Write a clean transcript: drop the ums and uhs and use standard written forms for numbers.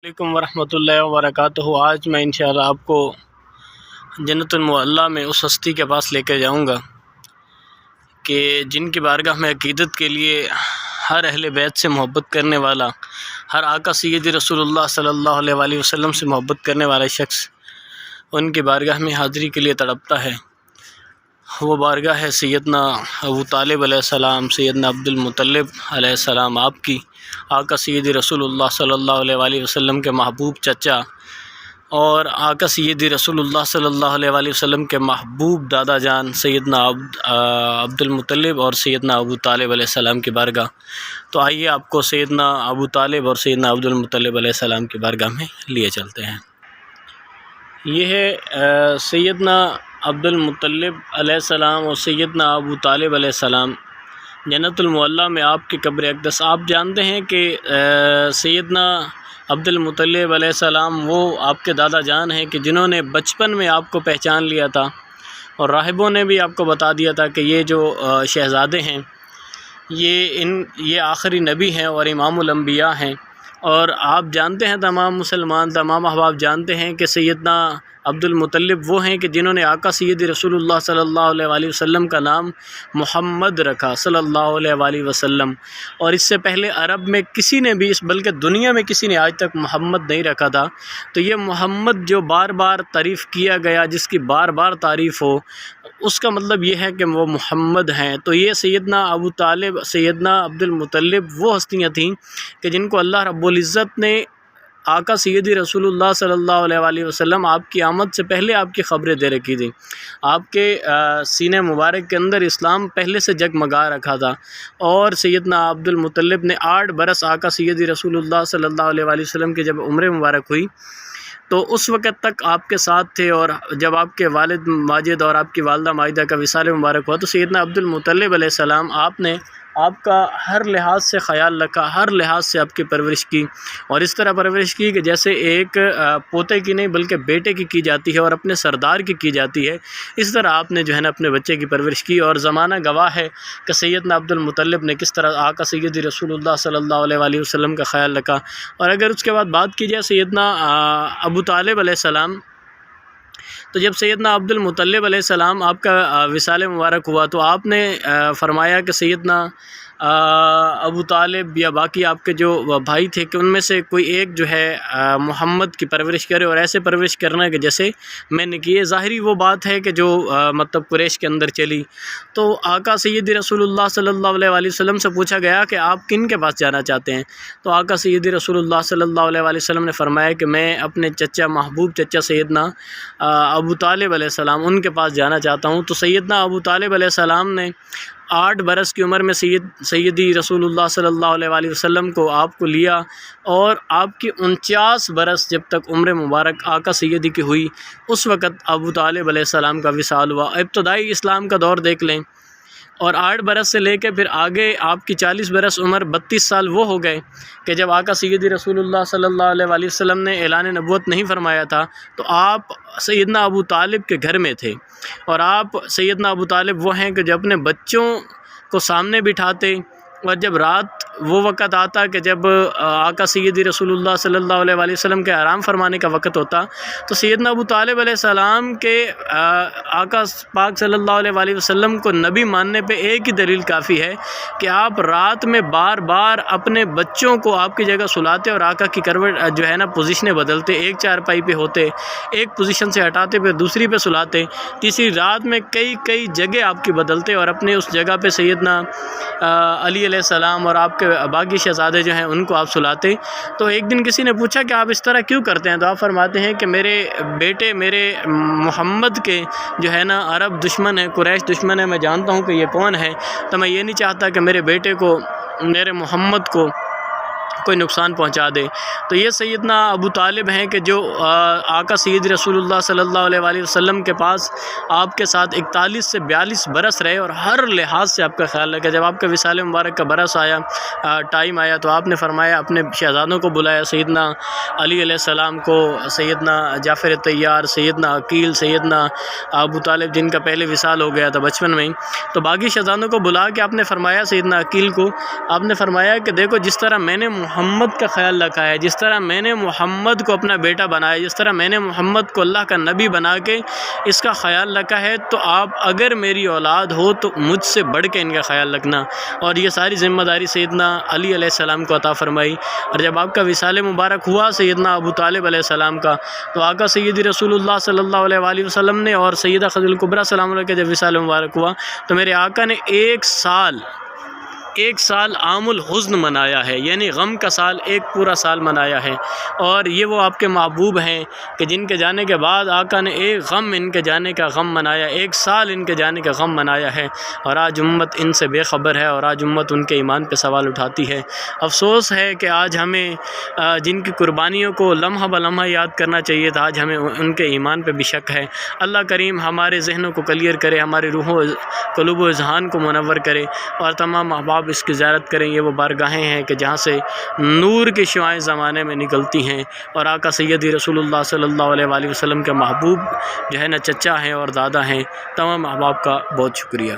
علیکم ورحمۃ اللہ وبرکاتہ۔ آج میں انشاءاللہ آپ کو جنت المعلیٰ میں اس ہستی کے پاس لے کے جاؤں گا کہ جن کی بارگاہ میں عقیدت کے لیے ہر اہل بیت سے محبت کرنے والا، ہر آقا سید رسول اللہ صلی اللہ علیہ وآلہ وسلم سے محبت کرنے والا شخص ان کی بارگاہ میں حاضری کے لیے تڑپتا ہے۔ وہ بارگاہ ہے سیدنا ابو طالب علیہ السلام، سیدنا عبد المطلب علیہ السلام، آپ کی آقا سید رسول اللہ صلی اللہ علیہ وآلہ وسلم کے محبوب چچا اور آقا سید رسول اللہ صلی اللہ علیہ وآلہ وسلم کے محبوب دادا جان سیدنا عبد المطلب اور سیدنا ابو طالب علیہ السلام کی بارگاہ۔ تو آئیے آپ کو سیدنا ابو طالب اور سیدنا عبد المطلب علیہ السلام کی بارگاہ میں لیے چلتے ہیں۔ یہ ہے سیدنا عبد المطلب علیہ السلام اور سیدنا ابو طالب علیہ السلام جنت المعلیٰ میں آپ کی قبر اقدس۔ آپ جانتے ہیں کہ سیدنا عبد المطلب علیہ السلام وہ آپ کے دادا جان ہیں کہ جنہوں نے بچپن میں آپ کو پہچان لیا تھا، اور راہبوں نے بھی آپ کو بتا دیا تھا کہ یہ جو شہزادے ہیں یہ آخری نبی ہیں اور امام الانبیاء ہیں۔ اور آپ جانتے ہیں، تمام مسلمان، تمام احباب جانتے ہیں کہ سیدنا عبد المطلب وہ ہیں کہ جنہوں نے آقا سید رسول اللہ صلی اللہ علیہ وآلہ وسلم کا نام محمد رکھا صلی اللہ علیہ وآلہ وسلم، اور اس سے پہلے عرب میں کسی نے بھی بلکہ دنیا میں کسی نے آج تک محمد نہیں رکھا تھا۔ تو یہ محمد جو بار بار تعریف کیا گیا، جس کی بار بار تعریف ہو، اس کا مطلب یہ ہے کہ وہ محمد ہیں۔ تو یہ سیدنا ابو طالب، سیدنا عبد المطلب وہ ہستیاں تھیں کہ جن کو اللہ رب العزت نے آقا سید رسول اللہ صلی اللہ علیہ وآلہ وسلم آپ کی آمد سے پہلے آپ کی خبریں دے رکھی تھیں۔ آپ کے سینے مبارک کے اندر اسلام پہلے سے جگمگا رکھا تھا، اور سیدنا عبد المطلب نے 8 برس آقا سید رسول اللہ صلی اللہ علیہ وآلہ وسلم کی جب عمر مبارک ہوئی تو اس وقت تک آپ کے ساتھ تھے، اور جب آپ کے والد ماجد اور آپ کی والدہ ماجدہ کا وصال مبارک ہوا تو سیدنا عبد المطلب علیہ السلام آپ نے آپ کا ہر لحاظ سے خیال رکھا، ہر لحاظ سے آپ کی پرورش کی، اور اس طرح پرورش کی کہ جیسے ایک پوتے کی نہیں بلکہ بیٹے کی جاتی ہے اور اپنے سردار کی جاتی ہے، اس طرح آپ نے جو ہے نا اپنے بچے کی پرورش کی۔ اور زمانہ گواہ ہے کہ سیدنا عبد المطلب نے کس طرح آقا سید رسول اللہ صلی اللہ علیہ وآلہ وسلم کا خیال رکھا۔ اور اگر اس کے بعد بات کی جائے سیدنا ابو طالب علیہ السلام، تو جب سیدنا عبد المطلب علیہ السلام آپ کا وصال مبارک ہوا تو آپ نے فرمایا کہ سیدنا ابو طالب یا باقی آپ کے جو بھائی تھے کہ ان میں سے کوئی ایک جو ہے محمد کی پرورش کرے، اور ایسے پرورش کرنا کہ جیسے میں نے کی۔ ظاہری وہ بات ہے کہ جو مطلب قریش کے اندر چلی۔ تو آقا سید رسول اللہ صلی اللہ علیہ وآلہ وسلم سے پوچھا گیا کہ آپ کن کے پاس جانا چاہتے ہیں؟ تو آقا سید رسول اللہ صلی اللہ علیہ وآلہ وسلم نے فرمایا کہ میں اپنے چچا، محبوب چچا سیدنا ابو طالب علیہ السلام ان کے پاس جانا چاہتا ہوں۔ تو سیدنا ابو طالب علیہ السلام نے 8 برس کی عمر میں سیدی رسول اللہ صلی اللہ علیہ وآلہ وسلم کو آپ کو لیا، اور آپ کی 49 برس جب تک عمر مبارک آقا سیدی کی ہوئی، اس وقت ابو طالب علیہ السلام کا وصال ہوا۔ ابتدائی اسلام کا دور دیکھ لیں، اور 8 برس سے لے کے پھر آگے آپ کی 40 برس عمر، 32 سال وہ ہو گئے کہ جب آقا سیدی رسول اللہ صلی اللہ علیہ وآلہ وسلم نے اعلان نبوت نہیں فرمایا تھا تو آپ سیدنا ابو طالب کے گھر میں تھے، اور آپ سیدنا ابو طالب وہ ہیں کہ جو اپنے بچوں کو سامنے بٹھاتے، اور جب رات وہ وقت آتا کہ جب آقا سیدی رسول اللہ صلی اللہ علیہ وآلہ وسلم کے آرام فرمانے کا وقت ہوتا تو سیدنا ابو طالب علیہ السلام کے آقا پاک صلی اللہ علیہ وآلہ وسلم کو نبی ماننے پہ ایک ہی دلیل کافی ہے کہ آپ رات میں بار بار اپنے بچوں کو آپ کی جگہ سلاتے، اور آقا کی کروٹ جو ہے نا پوزیشنیں بدلتے، ایک چارپائی پہ ہوتے، ایک پوزیشن سے ہٹاتے پھر دوسری پہ سلاتے، تیسری رات میں کئی جگہ آپ کی بدلتے، اور اپنے اس جگہ پہ سیدنا علی علیہ السلام اور آپ کے باقی شہزادے جو ہیں ان کو آپ سلاتے۔ تو ایک دن کسی نے پوچھا کہ آپ اس طرح کیوں کرتے ہیں؟ تو آپ فرماتے ہیں کہ میرے بیٹے، میرے محمد کے جو ہے نا عرب دشمن ہے، قریش دشمن ہے، میں جانتا ہوں کہ یہ کون ہے، تو میں یہ نہیں چاہتا کہ میرے بیٹے کو، میرے محمد کو کوئی نقصان پہنچا دے۔ تو یہ سیدنا ابو طالب ہیں کہ جو آقا سید رسول اللہ صلی اللہ علیہ وآلہ وسلم کے پاس آپ کے ساتھ 41 سے 42 برس رہے، اور ہر لحاظ سے آپ کا خیال رکھا۔ جب آپ کا وصال مبارک کا برس آیا، ٹائم آیا، تو آپ نے فرمایا اپنے شہزادوں کو بلایا، سیدنا علی علیہ السلام کو، سیدنا جعفر طیار، سیدنا عقیل، سیدنا ابو طالب جن کا پہلے وصال ہو گیا تھا بچپن میں، تو باقی شہزادوں کو بلا کے آپ نے فرمایا، سیدنا عقیل کو آپ نے فرمایا کہ دیکھو جس طرح میں نے محمد کا خیال رکھا ہے، جس طرح میں نے محمد کو اپنا بیٹا بنایا، جس طرح میں نے محمد کو اللہ کا نبی بنا کے اس کا خیال رکھا ہے، تو آپ اگر میری اولاد ہو تو مجھ سے بڑھ کے ان کا خیال رکھنا۔ اور یہ ساری ذمہ داری سیدنا علی علیہ السلام کو عطا فرمائی۔ اور جب آپ کا وصال مبارک ہوا سیدنا ابو طالب علیہ السلام کا، تو آقا سیدی رسول اللہ صلی اللہ علیہ وآلہ وسلم نے اور سیدہ خدیجہ الکبریٰ سلام علیہ کا جب وصال مبارک ہوا تو میرے آقا نے ایک سال عام الحزن منایا ہے، یعنی غم کا سال، ایک پورا سال منایا ہے۔ اور یہ وہ آپ کے محبوب ہیں کہ جن کے جانے کے بعد آقا نے ایک غم ان کے جانے کا غم منایا، ایک سال ان کے جانے کا غم منایا ہے، اور آج امت ان سے بے خبر ہے، اور آج امت ان کے ایمان پہ سوال اٹھاتی ہے۔ افسوس ہے کہ آج ہمیں جن کی قربانیوں کو لمحہ بلمحہ یاد کرنا چاہیے تھا، آج ہمیں ان کے ایمان پہ بھی شک ہے۔ اللہ کریم ہمارے ذہنوں کو کلیئر کرے، ہمارے قلوب و اذہان کو منور کرے، اور تمام احباب اس کی زیارت کریں۔ یہ وہ بارگاہیں ہیں کہ جہاں سے نور کی شعائیں زمانے میں نکلتی ہیں، اور آقا سیدی رسول اللہ صلی اللہ علیہ وآلہ وسلم کے محبوب جو ہے نا چچا ہیں اور دادا ہیں۔ تمام احباب کا بہت شکریہ۔